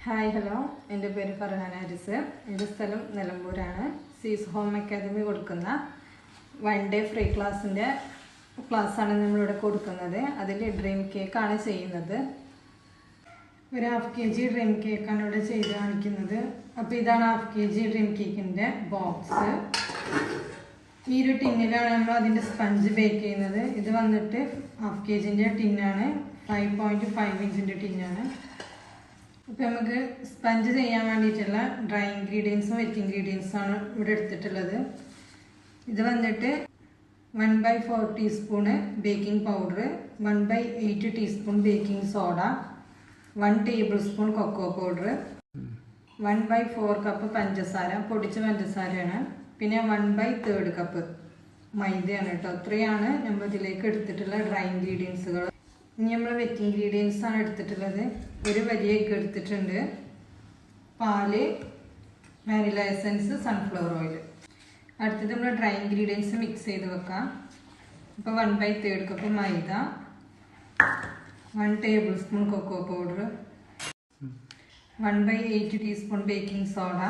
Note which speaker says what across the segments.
Speaker 1: Hi hello, എൻ്റെ പേര് ഫർഹാന ഹാരിസ്. എൻ്റെ സ്ഥലം നിലമ്പൂരാണ്. സീസ് ഹോം അക്കാദമി കൊടുക്കുന്ന 1 ഡേ ഫ്രീ ക്ലാസ്സാണ് നമ്മളിവിടെ കൊടുക്കുന്നത്. അതിൽ ഡ്രീം കേക്കാണ് ചെയ്യുന്നത്. ഒരു 1/2 kg ഡ്രീം കേക്കാണ് ഇവിടെ ചെയ്ത് കാണിക്കുന്നത്. അപ്പോൾ ഇതാണ് 1/2 kg ഡ്രീം കേക്കിൻ്റെ ബോക്സ്. ഈ ഒരു ടിന്നിലാണ് നമ്മൾ അതിൻ്റെ സ്പഞ്ച് ബേക്ക് ചെയ്യുന്നത്. ഇത് വന്നിട്ട് 1/2 kgൻ്റെ ടിന്നാണ്, 5.5 ഇഞ്ചിൻ്റെ ടിന്നാണ്. അപ്പോൾ നമുക്ക് സ്പഞ്ച് ചെയ്യാൻ വേണ്ടിയിട്ടുള്ള ഡ്രൈ ഇൻഗ്രീഡിയൻസും വെറ്റ് ഇൻഗ്രീഡിയൻസാണ് ഇവിടെ എടുത്തിട്ടുള്ളത്. ഇത് വന്നിട്ട് 1/4 teaspoon baking powder, 1/8 teaspoon baking soda, 1 tablespoon cocoa powder, 1/4 cup പഞ്ചസാര, പൊടിച്ച പഞ്ചസാരയാണ്, പിന്നെ 1/3 കപ്പ് മൈദയാണ് കേട്ടോ. ഇത്രയാണ് നമ്മൾ ഇതിലേക്ക് എടുത്തിട്ടുള്ള ഡ്രൈ ഇൻഗ്രീഡിയൻസുകൾ. ഇനി നമ്മൾ വെറ്റ് ഇൻഗ്രീഡിയൻസ് ആണ് എടുത്തിട്ടുള്ളത്. ഒരു വലിയ എഗ്ഗ് എടുത്തിട്ടുണ്ട്, പാല്, വാനില എസൻസ്, സൺഫ്ലവർ ഓയിൽ. അടുത്തത് നമ്മൾ ഡ്രൈ ഇൻഗ്രീഡിയൻസ് മിക്സ് ചെയ്ത് വെക്കാം. അപ്പോൾ 1/3 cup maida, 1 tablespoon cocoa powder, 1/8 teaspoon baking soda,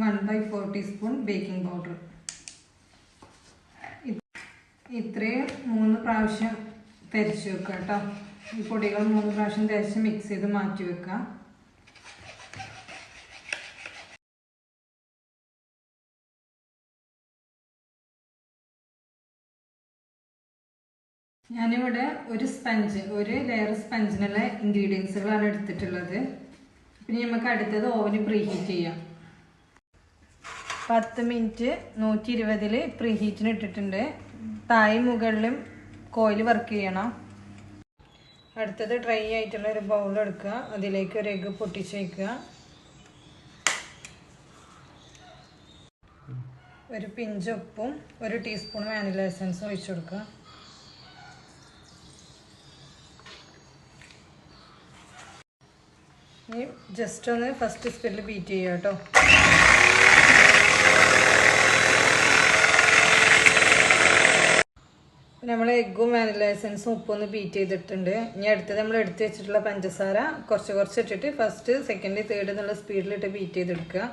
Speaker 1: 1/4 teaspoon baking powder. ഇത്രയും 3 പ്രാവശ്യം തരിച്ച് വെക്കുക കേട്ടോ. ഈ പൊടികൾ 3 പ്രാവശ്യം തരിച്ച് മിക്സ് ചെയ്ത് മാറ്റി വെക്കാം. ഞാനിവിടെ ഒരു ലെയർ സ്പഞ്ചിനുള്ള ഇൻഗ്രീഡിയൻസുകളാണ് എടുത്തിട്ടുള്ളത്. പിന്നെ നമുക്ക് അടുത്തത് ഓവന് പ്രീഹീറ്റ് ചെയ്യാം. 10 മിനിറ്റ് 120-ൽ പ്രീഹീറ്റിന് ഇട്ടിട്ടുണ്ട്. താഴെ മുകളിലും കോയിൽ വർക്ക് ചെയ്യണം. അടുത്തത് ഡ്രൈ ആയിട്ടുള്ള ഒരു ബൗൾ എടുക്കുക, അതിലേക്ക് ഒരു എഗ്ഗ് പൊട്ടിച്ച് വയ്ക്കുക, ഒരു പിഞ്ച് ഉപ്പും 1 ടീസ്പൂൺ വാനില എസൻസും ഒഴിച്ചു കൊടുക്കുക. ഇനി ജസ്റ്റ് ഒന്ന് ഫസ്റ്റ് സ്പീഡിൽ ബീറ്റ് ചെയ്യുക കേട്ടോ. നമ്മൾ എഗ്ഗും വാനില എസൻസും ഉപ്പൊന്ന് ബീറ്റ് ചെയ്തിട്ടുണ്ട്. ഇനി അടുത്തത് നമ്മൾ എടുത്ത് വെച്ചിട്ടുള്ള പഞ്ചസാര കുറച്ച് ഇട്ടിട്ട് ഫസ്റ്റ്, സെക്കൻഡ്, തേർഡ് എന്നുള്ള സ്പീഡിലിട്ട് ബീറ്റ് ചെയ്തെടുക്കുക.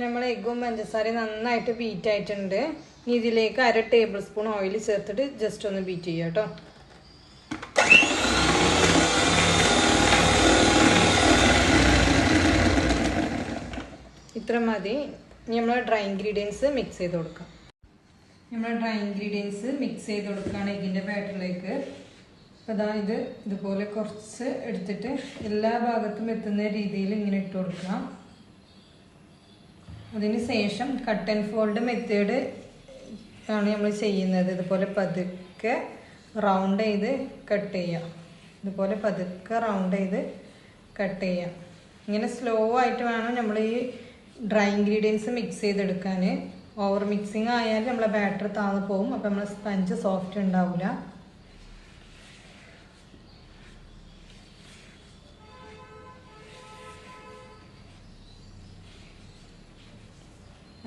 Speaker 1: നമ്മൾ എഗ്ഗും പഞ്ചസാരയും നന്നായിട്ട് ബീറ്റ് ആയിട്ടുണ്ട്. ഇനി ഇതിലേക്ക് 1/2 ടേബിൾ സ്പൂൺ ഓയിൽ ചേർത്തിട്ട് ജസ്റ്റ് ഒന്ന് ബീറ്റ് ചെയ്യുക കേട്ടോ. ഇത്ര മതി. ഇനി നമ്മൾ ഡ്രൈ ഇൻഗ്രീഡിയൻസ് മിക്സ് ചെയ്ത് കൊടുക്കാം. കൊടുക്കുകയാണ് എഗ്ഗിൻ്റെ ബാറ്ററിലേക്ക്. അപ്പോൾ അതായത് ഇതുപോലെ കുറച്ച് എടുത്തിട്ട് എല്ലാ ഭാഗത്തും എത്തുന്ന രീതിയിൽ ഇങ്ങനെ ഇട്ട് കൊടുക്കാം. അതിന് ശേഷം കട്ട് ആൻഡ് ഫോൾഡ് മെത്തേഡ് ആണ് നമ്മൾ ചെയ്യുന്നത്. ഇതുപോലെ പതുക്കെ റൗണ്ട് ചെയ്ത് കട്ട് ചെയ്യാം. കട്ട് ചെയ്യാം. ഇങ്ങനെ സ്ലോ ആയിട്ട് വേണം നമ്മൾ ഈ ഡ്രൈ ഇൻഗ്രീഡിയൻസ് മിക്സ് ചെയ്തെടുക്കാൻ. ഓവർ മിക്സിങ് ആയാൽ നമ്മളെ ബാറ്റർ താഴ്ന്നു പോകും. അപ്പോൾ നമ്മളെ സ്പഞ്ച് സോഫ്റ്റ് ഉണ്ടാവില്ല.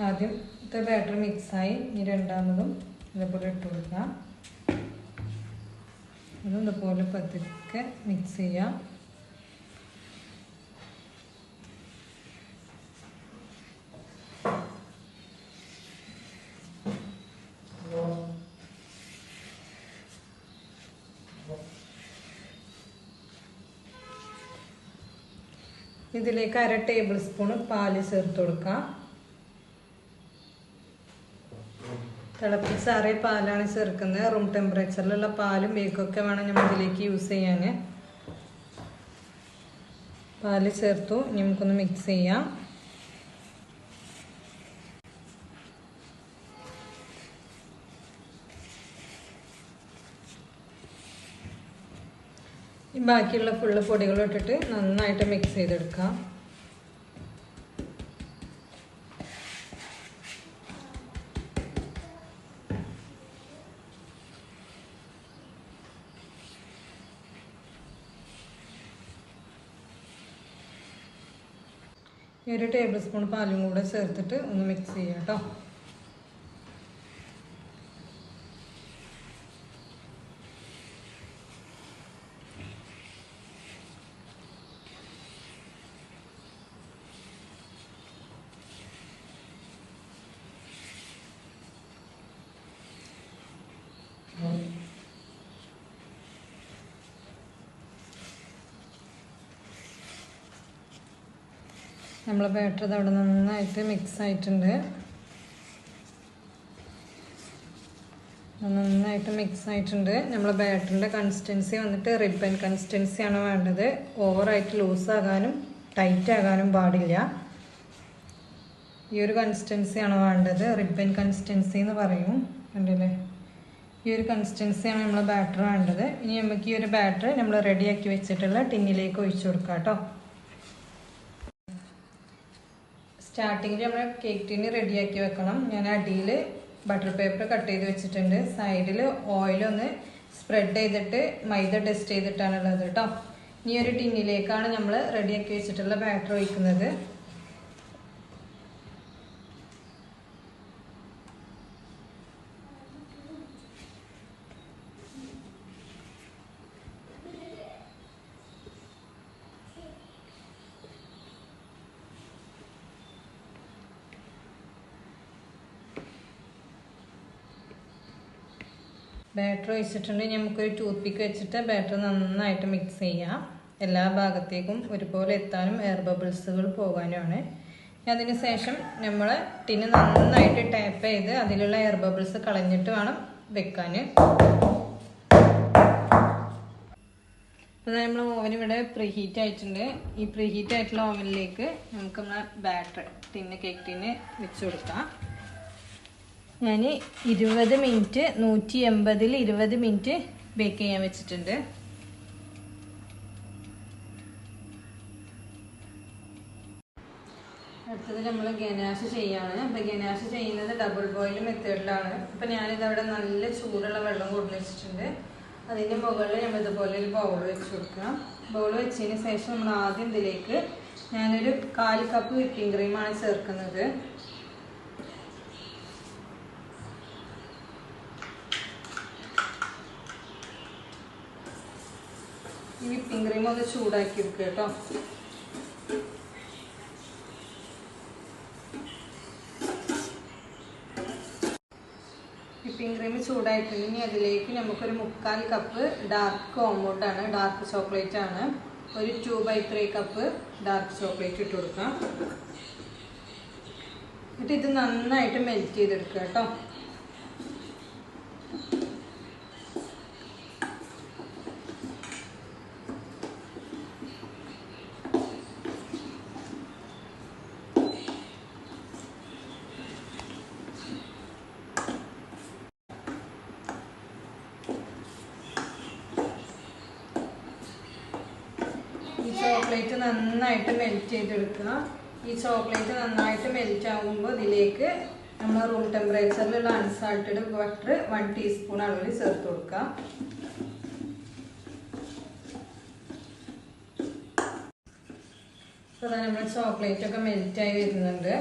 Speaker 1: ആദ്യത്തെ ബാറ്റർ മിക്സായി. ഇനി രണ്ടാമതും ഇതുപോലെ ഇട്ട് കൊടുക്കാം. അതും ഇതുപോലെ പതുക്കെ മിക്സ് ചെയ്യാം. ഇതിലേക്ക് 1/2 ടേബിൾ സ്പൂൺ പാല് ചേർത്ത് കൊടുക്കാം. തിളപ്പിച്ചാറിയ പാലാണ് ചേർക്കുന്നത്. റൂം ടെമ്പറേച്ചറിലുള്ള പാലും ബേക്കൊക്കെ വേണം നമ്മൾ ഇതിലേക്ക് യൂസ് ചെയ്യാൻ. പാല് ചേർത്തു. ഇനി നമുക്കൊന്ന് മിക്സ് ചെയ്യാം. ഈ ബാക്കിയുള്ള ഫുള്ള് പൊടികൾ ഇട്ടിട്ട് നന്നായിട്ട് മിക്സ് ചെയ്തെടുക്കാം. ഈ 1 ടേബിൾ സ്പൂൺ പാലും കൂടെ ചേർത്തിട്ട് ഒന്ന് മിക്സ് ചെയ്യാം കേട്ടോ. നമ്മളെ ബാറ്റർ അവിടെ നന്നായിട്ട് മിക്സ് ആയിട്ടുണ്ട്. നമ്മളെ ബാറ്ററിൻ്റെ കൺസിസ്റ്റൻസി വന്നിട്ട് റിബൺ കൺസിസ്റ്റൻസിയാണ് വേണ്ടത്. ഓവറായിട്ട് ലൂസാകാനും ടൈറ്റ് ആകാനും പാടില്ല. ഈ ഒരു കൺസിസ്റ്റൻസിയാണ് വേണ്ടത്. റിബൺ കൺസിസ്റ്റൻസി എന്ന് പറയും. കണ്ടില്ലേ, ഈ ഒരു കൺസിസ്റ്റൻസിയാണ് നമ്മളെ ബാറ്റർ വേണ്ടത്. ഇനി നമുക്ക് ഈ ഒരു ബാറ്റർ നമ്മൾ റെഡിയാക്കി വെച്ചിട്ടുള്ള ടിന്നിലേക്ക് ഒഴിച്ചു കൊടുക്കാം കേട്ടോ. സ്റ്റാർട്ടിങ്ങിൽ നമ്മൾ കേക്ക് ടിന്ന് റെഡിയാക്കി വെക്കണം. ഞാൻ അടിയിൽ ബട്ടർ പേപ്പർ കട്ട് ചെയ്ത് വെച്ചിട്ടുണ്ട്. സൈഡിൽ ഓയിലൊന്ന് സ്പ്രെഡ് ചെയ്തിട്ട് മൈദ ടെസ്റ്റ് ചെയ്തിട്ടാണുള്ളത് കേട്ടോ. ഇനി ഒരു ടിന്നിലേക്കാണ് നമ്മൾ റെഡിയാക്കി വെച്ചിട്ടുള്ള ബാറ്റർ ഒഴിക്കുന്നത്. ബാറ്റർ ഒഴിച്ചിട്ടുണ്ടെങ്കിൽ നമുക്കൊരു ടൂത്ത് പിക്ക് വെച്ചിട്ട് ബാറ്റർ നന്നായിട്ട് മിക്സ് ചെയ്യാം. എല്ലാ ഭാഗത്തേക്കും ഒരുപോലെ എത്താനും എയർ ബബിൾസുകൾ പോകാനുമാണ്. അതിന് ശേഷം നമ്മൾ ടിന്ന് നന്നായിട്ട് ടാപ്പ് ചെയ്ത് അതിലുള്ള എയർ ബബിൾസ് കളഞ്ഞിട്ട് വേണം വെക്കാൻ. അപ്പോൾ നമ്മൾ ഓവൻ ഇവിടെ പ്രീഹീറ്റ് ആയിട്ടുണ്ട്. ഈ പ്രീഹീറ്റ് ആയിട്ടുള്ള ഓവനിലേക്ക് നമുക്ക് നമ്മളെ ബാറ്റർ കേക്ക് ടിന്ന് വെച്ച് കൊടുക്കാം. ഞാൻ 20 മിനിറ്റ് 180-ൽ 20 മിനിറ്റ് ബേക്ക് ചെയ്യാൻ വെച്ചിട്ടുണ്ട്. അടുത്തത് നമ്മൾ ഗനാഷ് ചെയ്യാണ്. അപ്പോൾ ഗനാഷ് ചെയ്യുന്നത് ഡബിൾ ബോയിൽ മെത്തേഡിലാണ്. അപ്പോൾ ഞാനിതവിടെ നല്ല ചൂടുള്ള വെള്ളം കൊണ്ടു വെച്ചിട്ടുണ്ട്. അതിൻ്റെ മുകളിൽ നമ്മൾ ഇതുപോലെ ഒരു ബൗൾ വെച്ച് കൊടുക്കാം. ബൗൾ വെച്ചതിന് ശേഷം നമ്മൾ ആദ്യം ഇതിലേക്ക് ഞാനൊരു 1/4 കപ്പ് വിപ്പിംഗ് ക്രീമാണ് ചേർക്കുന്നത്. ഈ വിപ്പിംഗ് ക്രീം ഒന്ന് ചൂടാക്കി എടുക്കുക കേട്ടോ. വിപ്പിംഗ് ക്രീം ചൂടായിട്ടുണ്ടെങ്കിൽ അതിലേക്ക് നമുക്കൊരു 3/4 കപ്പ് ഡാർക്ക് കോമ്പൗണ്ടാണ്, ഡാർക്ക് ചോക്ലേറ്റ് ആണ്. ഒരു 2/3 കപ്പ് ഡാർക്ക് ചോക്ലേറ്റ് ഇട്ട് കൊടുക്കാം. എന്നിട്ട് ഇത് നന്നായിട്ട് മെൽറ്റ് ചെയ്തെടുക്കുക കേട്ടോ. ഈ ചോക്ലേറ്റ് നന്നായിട്ട് മെൽറ്റ് ചെയ്തെടുക്കുക. ഈ ചോക്ലേറ്റ് നന്നായിട്ട് മെൽറ്റ് ആകുമ്പോൾ ഇതിലേക്ക് നമ്മൾ റൂം ടെമ്പറേച്ചറിലുള്ള അൺസാൾട്ടഡ് ബട്ടർ 1 ടീസ്പൂൺ അളവിൽ ചേർത്ത് കൊടുക്കുക. അപ്പോൾ അതാണ് നമ്മുടെ ചോക്ലേറ്റ് ഒക്കെ മെൽറ്റായി വരുന്നുണ്ട്.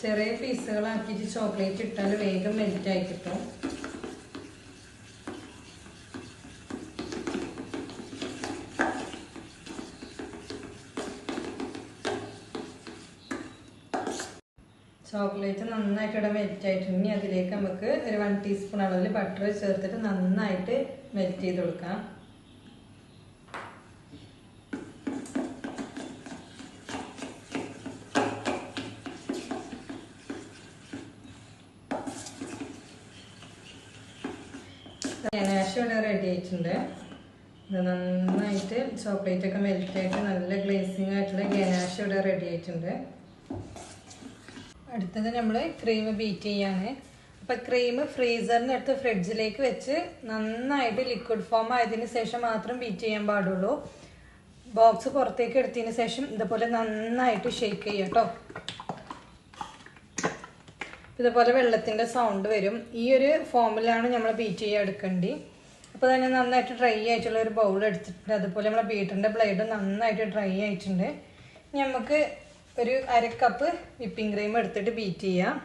Speaker 1: ചെറിയ പീസുകളാക്കിയിട്ട് ചോക്ലേറ്റ് ഇട്ടാൽ വേഗം മെൽറ്റായി കിട്ടും. ചോക്ലേറ്റ് നന്നായിട്ട് ഇവിടെ മെൽറ്റ് ആയിട്ടുണ്ട്. ഇനി അതിലേക്ക് നമുക്ക് ഒരു 1 ടീസ്പൂൺ അളവിൽ ബട്ടർ ചേർത്തിട്ട് നന്നായിട്ട് മെൽറ്റ് ചെയ്ത് കൊടുക്കാം. ഗനാഷ് ഇവിടെ റെഡി ആയിട്ടുണ്ട്. ഇത് നന്നായിട്ട് ചോക്ലേറ്റ് ഒക്കെ മെൽറ്റ് ആയിട്ട് നല്ല ഗ്ലേസിങ് ആയിട്ടുള്ള ഗനാഷ് ഇവിടെ റെഡി ആയിട്ടുണ്ട്. അടുത്തത് നമ്മൾ ക്രീം ബീറ്റ് ചെയ്യാണ്. അപ്പം ക്രീം ഫ്രീസറിന് എടുത്ത് ഫ്രിഡ്ജിലേക്ക് വെച്ച് നന്നായിട്ട് ലിക്വിഡ് ഫോം ആയതിന് ശേഷം മാത്രം ബീറ്റ് ചെയ്യാൻ പാടുള്ളൂ. ബോക്സ് പുറത്തേക്ക് എടുത്തതിന് ശേഷം ഇതുപോലെ നന്നായിട്ട് ഷേക്ക് ചെയ്യാം കേട്ടോ. ഇതുപോലെ വെള്ളത്തിൻ്റെ സൗണ്ട് വരും. ഈ ഒരു ഫോമിലാണ് നമ്മൾ ബീറ്റ് ചെയ്യാൻ എടുക്കേണ്ടി. അപ്പോൾ തന്നെ നന്നായിട്ട് ഡ്രൈ ആയിട്ടുള്ള ഒരു ബൗൾ എടുത്തിട്ടുണ്ട്. അതുപോലെ നമ്മളെ ബീറ്ററിൻ്റെ ബ്ലേഡ് നന്നായിട്ട് ഡ്രൈ ആയിട്ടുണ്ട്. നമുക്ക് ഒരു 1/2 കപ്പ് വിപ്പിംഗ് ക്രീം എടുത്തിട്ട് ബീറ്റ് ചെയ്യാം.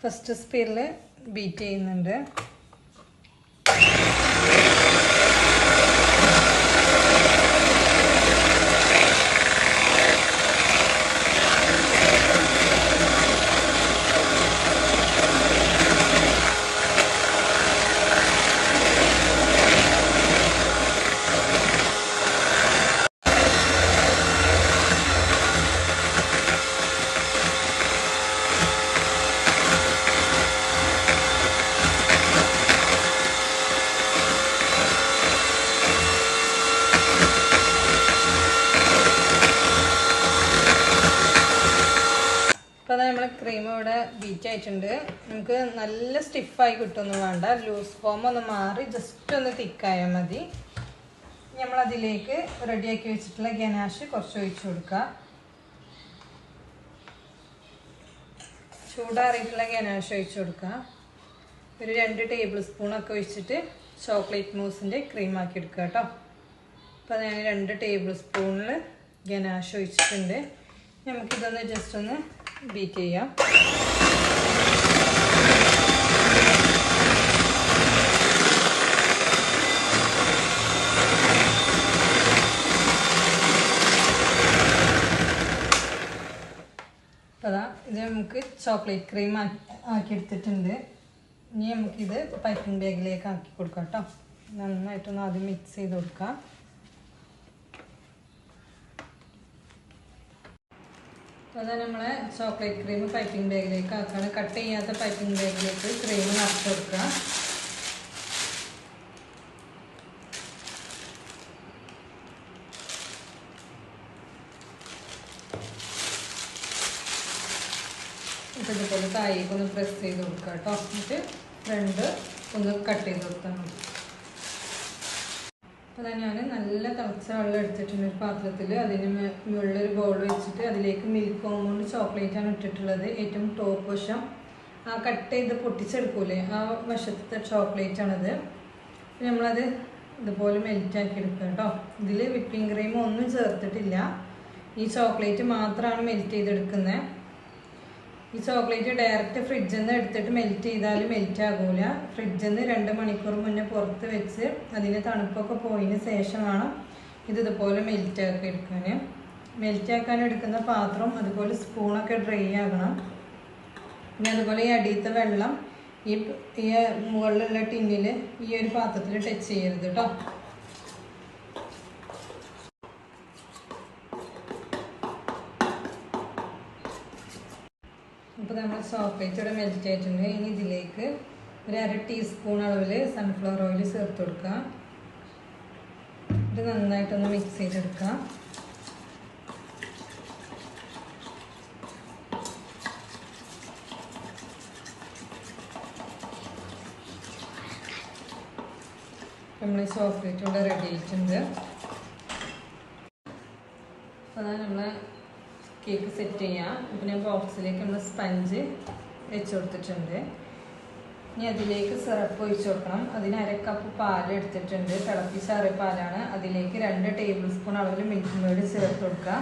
Speaker 1: ഫസ്റ്റ് സ്പീഡിൽ ബീറ്റ് ചെയ്യുന്നുണ്ട്. അപ്പോൾ നമ്മൾ ക്രീം ഇവിടെ ബീറ്റ് ആയിട്ടുണ്ട്. നമുക്ക് നല്ല സ്റ്റിഫായി കിട്ടുമൊന്നും വേണ്ട, ലൂസ് ഫോം ഒന്ന് മാറി ജസ്റ്റ് ഒന്ന് തിക്കായാൽ മതി. നമ്മളതിലേക്ക് റെഡിയാക്കി വെച്ചിട്ടുള്ള ഗനാഷ് കുറച്ച് ഒഴിച്ചു കൊടുക്കുക. ചൂടാറിയിട്ടുള്ള ഗനാഷ് ഒഴിച്ചു കൊടുക്കുക. ഒരു 2 ടേബിൾ സ്പൂണൊക്കെ ഒഴിച്ചിട്ട് ചോക്ലേറ്റ് മൂസിൻ്റെ ക്രീം ആക്കി എടുക്കുക കേട്ടോ. അപ്പോൾ ഞാൻ 2 ടേബിൾ സ്പൂണിൽ ഗനാഷ് ഒഴിച്ചിട്ടുണ്ട്. നമുക്കിതൊന്ന് ജസ്റ്റ് ഒന്ന് ബീറ്റ് ചെയ്യാം. അതാ ഇത് നമുക്ക് ചോക്ലേറ്റ് ക്രീം ആക്കി എടുത്തിട്ടുണ്ട്. ഇനി നമുക്കിത് പൈപ്പിംഗ് ബാഗിലേക്ക് ആക്കി കൊടുക്കാം കേട്ടോ. നന്നായിട്ടൊന്ന് ആദ്യം മിക്സ് ചെയ്ത് കൊടുക്കാം. അപ്പോൾ നമ്മളെ ചോക്ലേറ്റ് ക്രീം പൈപ്പിംഗ് ബാഗിലേക്ക് ആക്കുകയാണ്. കട്ട് ചെയ്യാത്ത പൈപ്പിംഗ് ബാഗിലേക്ക് ക്രീം നിറച്ച് കൊടുക്കുക. അപ്പോൾ ഇതുപോലെ താഴേക്ക് ഒന്ന് പ്രസ് ചെയ്ത് കൊടുക്കുക കേട്ടോ. എന്നിട്ട് ഫ്രണ്ട് ഒന്ന് കട്ട് ചെയ്ത് കൊടുത്താൽ മതി. അപ്പോൾ ഞാൻ നല്ല തിളച്ച വെള്ളം എടുത്തിട്ടുണ്ട് ഒരു പാത്രത്തിൽ. അതിന് മുകളിലൊരു ബൗൾ വെച്ചിട്ട് അതിലേക്ക് മിൽക്ക് കോമ്പൗണ്ട് ചോക്ലേറ്റാണ് ഇട്ടിട്ടുള്ളത്. ഏറ്റവും ടോപ്പ് വശം ആ കട്ട് ചെയ്ത് പൊട്ടിച്ചെടുക്കൂലേ, ആ വശത്തെ ചോക്ലേറ്റാണിത്. നമ്മളത് ഇതുപോലെ മെൽറ്റാക്കി എടുക്കുക കേട്ടോ. ഇതിൽ വിപ്പിംഗ് ക്രീം ഒന്നും ചേർത്തിട്ടില്ല, ഈ ചോക്ലേറ്റ് മാത്രമാണ് മെൽറ്റ് ചെയ്തെടുക്കുന്നത്. ഈ ചോക്ലേറ്റ് ഡയറക്റ്റ് ഫ്രിഡ്ജിൽ നിന്ന് എടുത്തിട്ട് മെൽറ്റ് ചെയ്താൽ മെൽറ്റ് ആകൂല. ഫ്രിഡ്ജിൽ നിന്ന് 2 മണിക്കൂർ മുന്നേ പുറത്ത് വെച്ച് അതിൻ്റെ തണുപ്പൊക്കെ പോയതിന് ശേഷമാണ് ഇതുപോലെ മെൽറ്റാക്കി എടുക്കാൻ. മെൽറ്റാക്കാൻ എടുക്കുന്ന പാത്രം അതുപോലെ സ്പൂണൊക്കെ ഡ്രൈ ആകണം. പിന്നെ അതുപോലെ ഈ അടിയത്തെ വെള്ളം ഈ മുകളിലുള്ള ടിന്നിൽ ഈ ഒരു പാത്രത്തിൽ ടച്ച് ചെയ്യരുത് കേട്ടോ. അപ്പോൾ നമ്മൾ ചോക്ലേറ്റ് ഇവിടെ മെൽറ്റ് ആയിട്ടുണ്ട്. ഇനി ഇതിലേക്ക് ഒരു 1/2 ടീസ്പൂൺ അളവിൽ സൺഫ്ലവർ ഓയിൽ ചേർത്ത് കൊടുക്കുക. ഇത് നന്നായിട്ടൊന്ന് മിക്സ് ചെയ്തെടുക്കുക. നമ്മൾ ചോക്ലേറ്റ് ഇവിടെ റെഡി ആയിട്ടുണ്ട്. അപ്പോൾ അതാണ് നമ്മളെ കേക്ക് സെറ്റ് ചെയ്യാം. അപ്പോൾ ഞാൻ ബോക്സിലേക്ക് നമ്മൾ സ്പഞ്ച് വെച്ച് കൊടുത്തിട്ടുണ്ട്. ഇനി അതിലേക്ക് സിറപ്പ് ഒഴിച്ച് കൊടുക്കണം. അതിന് 1/2 കപ്പ് പാൽ എടുത്തിട്ടുണ്ട്, തിളപ്പിച്ചാറിയ പാലാണ്. അതിലേക്ക് 2 ടേബിൾ സ്പൂൺ അളവിൽ മിൽക്ക് മേഡ് ചേർത്ത് കൊടുക്കുക.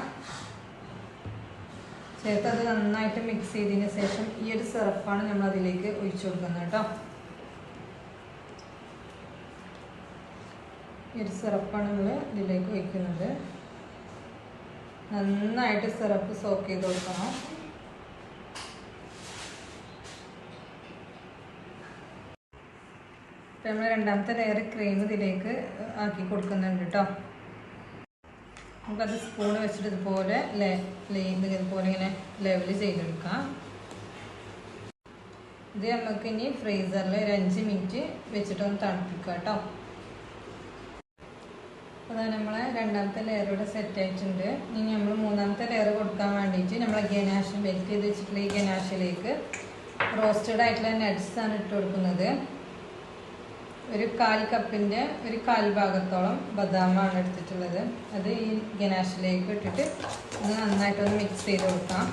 Speaker 1: ചേർത്ത് അത് നന്നായിട്ട് മിക്സ് ചെയ്തതിന് ശേഷം ഈ ഒരു സിറപ്പാണ് നമ്മൾ അതിലേക്ക് ഒഴിച്ചു കൊടുക്കുന്നത് കേട്ടോ. ഈ ഒരു സിറപ്പാണ് നമ്മൾ ഇതിലേക്ക് ഒഴിക്കുന്നത്. നന്നായിട്ട് സിറപ്പ് സോക്ക് ചെയ്ത് കൊടുക്കണം. ഇപ്പം നമ്മൾ രണ്ടാമത്തെ ലെയർ ക്രീം ഇതിലേക്ക് ആക്കി കൊടുക്കുന്നുണ്ട് കേട്ടോ. നമുക്കത് സ്പൂൺ വെച്ചിട്ട് ഇതുപോലെ ഇതുപോലെ ഇങ്ങനെ ലെവൽ ചെയ്തെടുക്കാം. ഇത് നമുക്ക് ഇനി ഫ്രീസറിൽ ഒരു 5 മിനിറ്റ് വെച്ചിട്ടൊന്ന് തണുപ്പിക്കുക കേട്ടോ. അതാണ് നമ്മളെ രണ്ടാമത്തെ ലെയർ ഇവിടെ സെറ്റ് ആയിട്ടുണ്ട്. ഇനി നമ്മൾ മൂന്നാമത്തെ ലെയർ കൊടുക്കാൻ വേണ്ടിയിട്ട് നമ്മളെ ഗനാഷ് മെൽറ്റ് ചെയ്ത് വെച്ചിട്ടുള്ള ഈ ഗനാഷിലേക്ക് റോസ്റ്റഡ് ആയിട്ടുള്ള നട്ട്സ് ആണ് ഇട്ട് കൊടുക്കുന്നത്. ഒരു 1/4 കപ്പിൻ്റെ ഒരു 1/4 ഭാഗത്തോളം ബദാമാണ് എടുത്തിട്ടുള്ളത്. അത് ഈ ഗനാഷിലേക്ക് ഇട്ടിട്ട് ഒന്ന് നന്നായിട്ടൊന്ന് മിക്സ് ചെയ്ത് കൊടുക്കാം.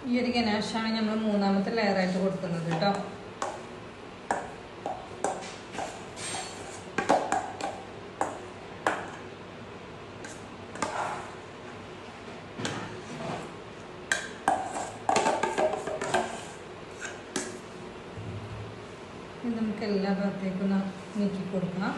Speaker 1: ഈ ഒരു ഗനാഷാണ് നമ്മൾ മൂന്നാമത്തെ ലെയറായിട്ട് കൊടുക്കുന്നത് കേട്ടോ. നമുക്ക് എല്ലാ ഭാഗത്തേക്കും നീക്കി കൊടുക്കണം.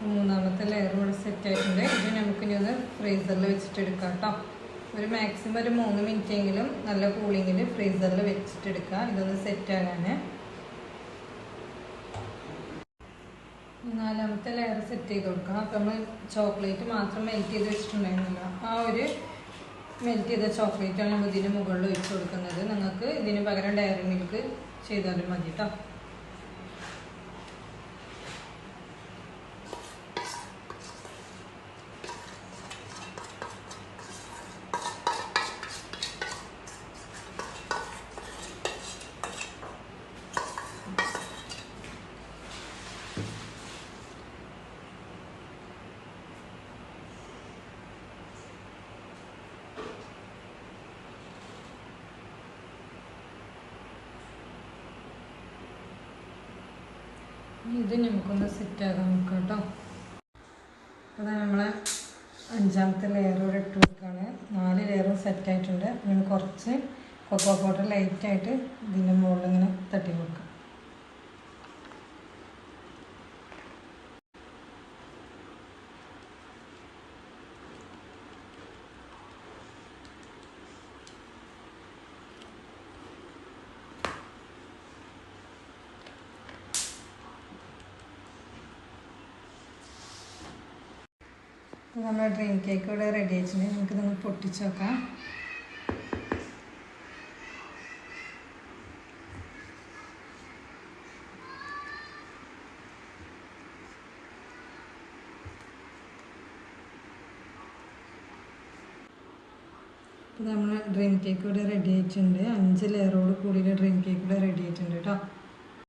Speaker 1: മൂന്നാമത്തെ ലെയർ ഇവിടെ സെറ്റ് ആയിട്ടുണ്ട്. ഇത് നമുക്കിനി ഒന്ന് ഫ്രീസറിൽ വെച്ചിട്ട് എടുക്കാം കേട്ടോ. ഒരു മാക്സിമം ഒരു 3 മിനിറ്റെങ്കിലും നല്ല കൂളിങ്ങിൽ ഫ്രീസറിൽ വെച്ചിട്ടെടുക്കുക, ഇതൊന്ന് സെറ്റ് ആകാൻ. നാലാമത്തെ ലെയർ സെറ്റ് ചെയ്ത് കൊടുക്കണം. അപ്പം നമ്മൾ ചോക്ലേറ്റ് മാത്രം മെൽറ്റ് ചെയ്ത് വെച്ചിട്ടുണ്ടായിരുന്നില്ല, ആ ഒരു മെൽറ്റ് ചെയ്ത ചോക്ലേറ്റാണ് നമ്മൾ ഇതിന് മുകളിൽ ഒഴിച്ച് കൊടുക്കുന്നത്. നിങ്ങൾക്ക് ഇതിന് പകരം ഡയറി മിൽക്ക് ചെയ്താലും മതി കേട്ടോ. ഇത് നമുക്കൊന്ന് സെറ്റാകാൻ നോക്കാം കേട്ടോ. അപ്പോൾ നമ്മളെ 5ാമത്തെ ലെയർ ഇവിടെ ഇട്ട് കൊടുക്കുകയാണ്. 4 ലെയറും സെറ്റായിട്ടുണ്ട്. നമ്മൾ കുറച്ച് കൊക്കോ പൗഡർ ലൈറ്റായിട്ട് ഇതിൻ്റെ മുകളിൽ ഇങ്ങനെ തട്ടി കൊടുക്കാം. നമ്മുടെ ഡ്രീം കേക്ക് ഇവിടെ റെഡി ആയിട്ടുണ്ട്. നമുക്ക് നമ്മൾ പൊട്ടിച്ച് നോക്കാം. അപ്പോൾ നമ്മൾ ഡ്രീം കേക്ക് ഇവിടെ റെഡി ആയിട്ടുണ്ട്. 5 ലെയറോട് കൂടിയ ഡ്രീം കേക്ക് ഇവിടെ റെഡി ആയിട്ടുണ്ട് കേട്ടോ.